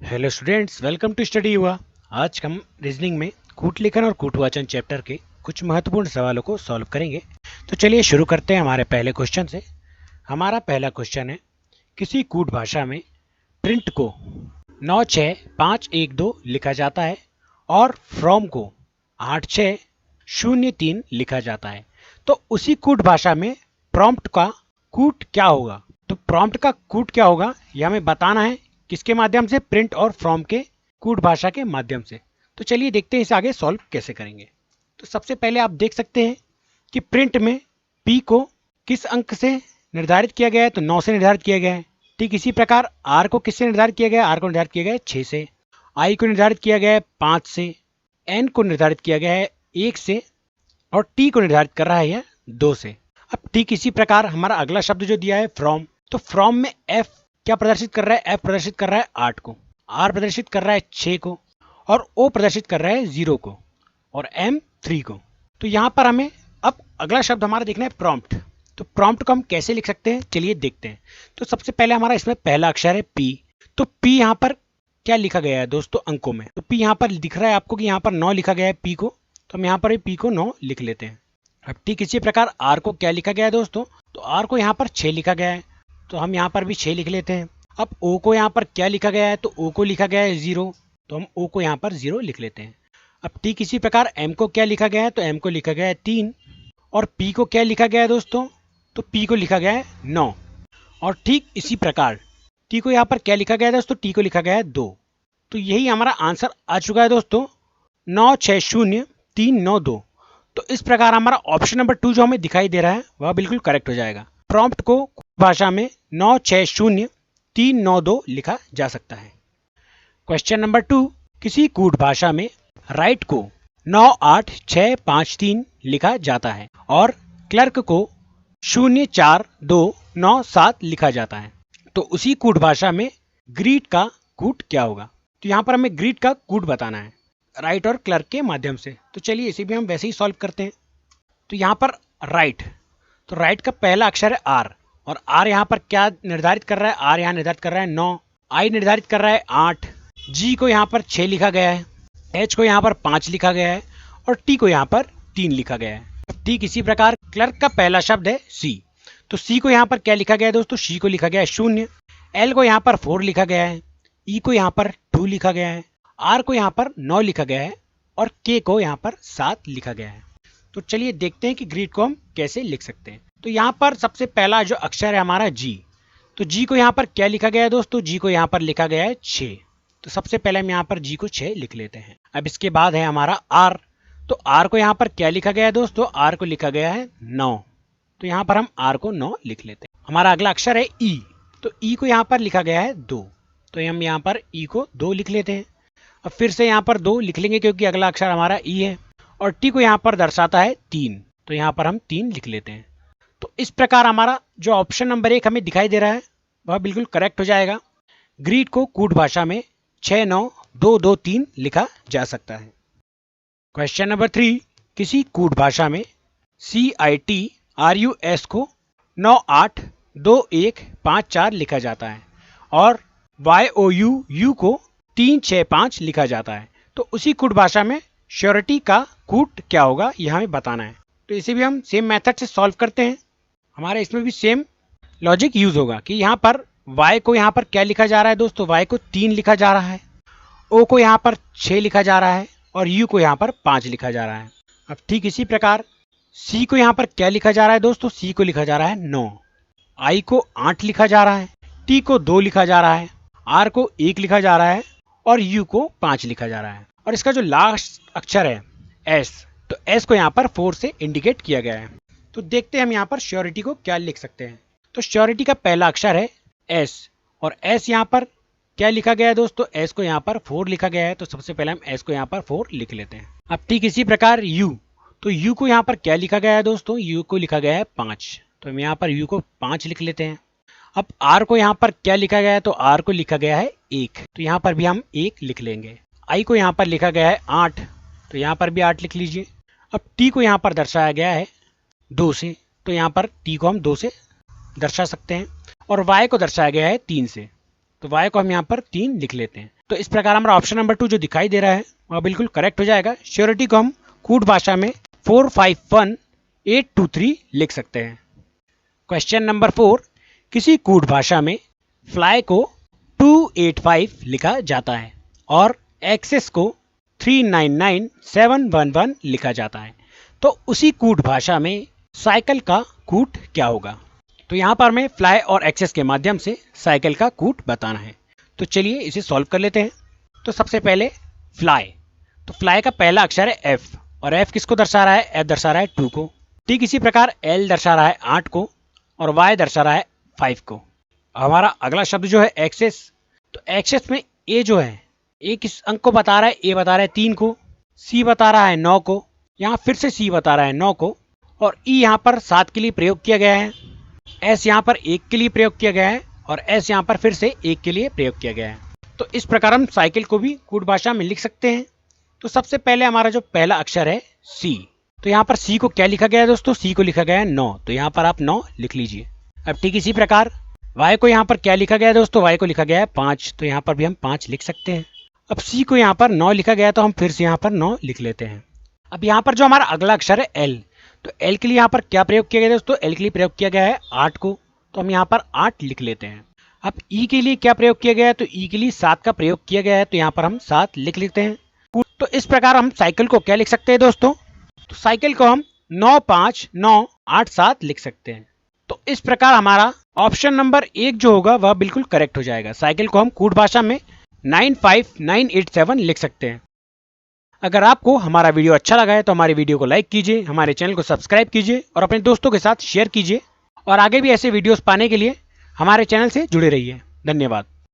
Hello students, welcome to study Yuva. आज हम reasoning में कूट लेखन और कूटवाचन चैप्टर के कुछ महत्वपूर्ण सवालों को सॉल्व करेंगे। तो चलिए शुरू करते हैं हमारे पहले क्वेश्चन से। हमारा पहला क्वेश्चन है, किसी कूट भाषा में प्रिंट को 96512 लिखा जाता है और फ्रॉम को 8603 लिखा जाता है। तो उसी कूट भाषा में प्रॉम्प्ट का कूट क्या होगा? तो प्रॉम्प्ट का कूट क्या होगा ये हमें बताना है। किसके माध्यम से? प्रिंट और फ्रॉम के कूट भाषा के माध्यम से। तो चलिए देखते हैं इसे आगे सॉल्व कैसे करेंगे। तो सबसे पहले आप देख सकते हैं कि प्रिंट में पी को किस अंक से निर्धारित किया गया है? तो 9 से निर्धारित किया गया है। ठीक इसी प्रकार आर को किससे निर्धारित किया गया है? आर को निर्धारित किया गया है 6 से। आई को निर्धारित किया गया है 5 से। एन को निर्धारित किया गया है 1 से और टी को निर्धारित कर रहा है यह 2 से। अब ठीक इसी प्रकार हमारा अगला शब्द जो दिया है फ्रॉम, तो फ्रॉम में एफ क्या प्रदर्शित कर रहा है? एफ प्रदर्शित कर रहा है 8 को, आर प्रदर्शित कर रहा है 6 को और ओ प्रदर्शित कर रहा है 0 को और एम 3 को। तो यहां पर हमें अब अगला शब्द हमारा देखना है प्रॉम्प्ट। तो प्रॉम्प्ट को हम कैसे लिख सकते हैं चलिए देखते हैं। तो सबसे पहले हमारा इसमें पहला अक्षर है पी। तो पी यहां पर क्या लिखा गया है दोस्तों अंकों में? तो पी यहां पर दिख रहा है आपको कि यहां पर 9 लिखा गया है पी को, तो हम यहां पर पी को 9 लिख लेते हैं। अब ठीक इसी प्रकार आर को क्या लिखा गया है दोस्तों? तो आर को यहां पर 6 लिखा गया है, तो हम यहाँ पर भी 6 लिख लेते हैं। अब ओ को यहाँ पर क्या लिखा गया है? तो ओ को लिखा गया है 0, तो हम ओ को यहाँ पर 0 लिख लेते हैं। अब ठीक इसी प्रकार एम को क्या लिखा गया है? तो एम को लिखा गया है 3 और पी को क्या लिखा गया है दोस्तों? तो पी को लिखा गया है 9 और ठीक इसी प्रकार टी को यहाँ पर क्या लिखा गया है दोस्तों? टी को लिखा गया है 2। तो यही हमारा आंसर आ चुका है दोस्तों, 960392। तो इस प्रकार हमारा ऑप्शन नंबर 2 जो हमें दिखाई दे रहा है वह बिल्कुल करेक्ट हो जाएगा। प्रॉम्प्ट को भाषा में 960392 लिखा जा सकता है। क्वेश्चन नंबर 2, किसी कूट भाषा में राइट को 98653 लिखा जाता है और क्लर्क को 04297 लिखा जाता है। तो उसी कूट भाषा में ग्रीट का कूट क्या होगा? तो यहां पर हमें ग्रीट का कूट बताना है राइट और क्लर्क के माध्यम से। तो चलिए इसे भी हम वैसे ही सॉल्व करते हैं। तो यहां पर राइट, तो राइट का पहला अक्षर है आर और आर यहां पर क्या निर्धारित कर रहा है? आर यहां निर्धारित कर रहा है 9, आई निर्धारित कर रहा है 8, जी को यहां पर 6 लिखा गया है, एच को यहां पर 5 लिखा गया है और टी को यहां पर 3 लिखा गया है। ठीक इसी प्रकार क्लर्क का पहला शब्द है सी। तो सी को यहां पर क्या लिखा गया है दोस्तों? सी को लिखा गया है 0, एल को यहां पर 4 लिखा गया है, ई को यहां पर 2 लिखा गया है, आर को यहां पर 9 लिखा गया है और के को यहां पर 7 लिखा गया है। तो चलिए देखते हैं कि ग्रीड को हम कैसे लिख सकते हैं। तो यहां पर सबसे पहला जो अक्षर है हमारा जी, तो जी को यहां पर क्या लिखा गया है दोस्तों? जी को यहां पर लिखा गया है 6। तो सबसे पहले हम यहां पर जी को 6 लिख लेते हैं। अब इसके बाद है हमारा आर, तो आर को यहां पर क्या लिखा गया है दोस्तों? आर को लिखा गया है 9, तो यहां पर हम आर को 9 लिख लेते हैं। हमारा अगला अक्षर है ई, तो ई को यहां पर लिखा गया है 2, तो हम यहां पर ई को 2 लिख लेते हैं। अब फिर से यहां पर 2 लिख लेंगे क्योंकि अगला अक्षर हमारा ई है और टी को यहां पर दर्शाता है 3, तो यहां पर हम 3 लिख लेते हैं। तो इस प्रकार हमारा जो ऑप्शन नंबर 1 हमें दिखाई दे रहा है वह बिल्कुल करेक्ट हो जाएगा। ग्रीड को कूट भाषा में 69223 लिखा जा सकता है। क्वेश्चन नंबर 3, किसी कूट भाषा में CITRUS को 982154 लिखा जाता है और YOUU को 365 लिखा जाता है। तो उसी कूट भाषा में श्योरिटी का कूट क्या होगा यह हमें बताना है। तो इसे भी हम सेम मेथड से सॉल्व करते हैं। हमारे इसमें भी सेम लॉजिक यूज होगा कि यहाँ पर y को यहाँ पर क्या लिखा जा रहा है दोस्तों? y को 3 लिखा जा रहा है, o को यहाँ पर 6 लिखा जा रहा है और u को यहाँ पर 5 लिखा जा रहा है। अब ठीक इसी प्रकार c को यहाँ पर क्या लिखा जा रहा है दोस्तों? c को लिखा जा रहा है 9, i को 8 लिखा जा रहा है, t को 2 लिखा जा रहा है, r को 1 लिखा जा रहा है और u को 5 लिखा जा रहा है। और इसका जो लास्ट अक्षर है s, तो s को यहाँ पर 4 से इंडिकेट किया गया है। तो देखते हैं हम यहाँ पर श्योरिटी को क्या लिख सकते हैं। तो श्योरिटी का पहला अक्षर है s और s यहाँ पर क्या लिखा गया है दोस्तों? s को यहाँ पर 4 लिखा गया है, तो सबसे पहले हम s को यहाँ पर 4 लिख लेते हैं। अब ठीक इसी प्रकार u, तो u को यहाँ पर क्या लिखा गया है दोस्तों? u को लिखा गया है 5, तो हम यहाँ पर u को 5 लिख लेते हैं। अब r को यहाँ पर क्या लिखा गया है? तो r को लिखा गया है 1, तो यहाँ पर भी हम 1 लिख लेंगे। i को यहाँ पर लिखा गया है 8, तो यहाँ पर भी 8 लिख लीजिए। अब t को यहाँ पर दर्शाया गया है 2 से, तो यहाँ पर t को हम 2 से दर्शा सकते हैं और y को दर्शाया गया है 3 से, तो y को हम यहाँ पर 3 लिख लेते हैं। तो इस प्रकार हमारा ऑप्शन नंबर 2 जो दिखाई दे रहा है वह बिल्कुल करेक्ट हो जाएगा। श्योरिटी को हम कूट भाषा में 451823 लिख सकते हैं। क्वेश्चन नंबर 4, किसी कूट भाषा में फ्लाई को 285 लिखा जाता है और एक्सेस को 399711 लिखा जाता है। तो उसी कूट भाषा में साइकिल का कूट क्या होगा? तो यहाँ पर हमें फ्लाई और एक्सेस के माध्यम से साइकिल का कूट बताना है। तो चलिए इसे सॉल्व कर लेते हैं। तो सबसे पहले फ्लाई, तो फ्लाई का पहला अक्षर है F और F किसको दर्शा रहा है? F दर्शा रहा है 2 को। ठीक इसी प्रकार L दर्शा रहा है 8 को और Y दर्शा रहा है 5 को। हमारा अगला शब्द जो है एक्सेस, तो एक्सेस में A जो है, A किस अंक को बता रहा है? A बता रहा है 3 को, C बता रहा है 9 को, यहाँ फिर से C बता रहा है 9 को और E यहाँ पर 7 के लिए प्रयोग किया गया है, S यहाँ पर 1 के लिए प्रयोग किया गया है और S यहाँ पर फिर से 1 के लिए प्रयोग किया गया है। तो इस प्रकार हम साइकिल को भी कूट भाषा में लिख सकते हैं। तो सबसे पहले हमारा जो पहला अक्षर है C, तो यहाँ पर C को क्या लिखा गया है दोस्तों? C को लिखा गया है 9, तो यहाँ पर आप 9 लिख लीजिए। अब ठीक इसी प्रकार Y को यहाँ पर क्या लिखा गया है दोस्तों? Y को लिखा गया है 5, तो यहाँ पर भी हम 5 लिख सकते हैं। अब C को यहाँ पर 9 लिखा गया है तो हम फिर से यहाँ पर 9 लिख लेते हैं। अब यहाँ पर जो हमारा अगला अक्षर है L, तो L के लिए यहाँ पर क्या प्रयोग किया गया है दोस्तों? L के लिए प्रयोग किया गया है 8 को, तो हम यहाँ पर 8 लिख लेते हैं। अब E के लिए क्या प्रयोग किया गया है? तो E के लिए 7 का प्रयोग किया गया है, तो यहाँ पर हम 7 लिख लेते हैं। तो इस प्रकार हम साइकिल को क्या लिख सकते हैं दोस्तों? तो साइकिल को हम 95987 लिख सकते हैं। तो इस प्रकार हमारा ऑप्शन नंबर 1 जो होगा वह बिल्कुल करेक्ट हो जाएगा। साइकिल को हम कूट भाषा में 95987 लिख सकते हैं। अगर आपको हमारा वीडियो अच्छा लगा है तो हमारे वीडियो को लाइक कीजिए, हमारे चैनल को सब्सक्राइब कीजिए और अपने दोस्तों के साथ शेयर कीजिए और आगे भी ऐसे वीडियोस पाने के लिए हमारे चैनल से जुड़े रहिए। धन्यवाद।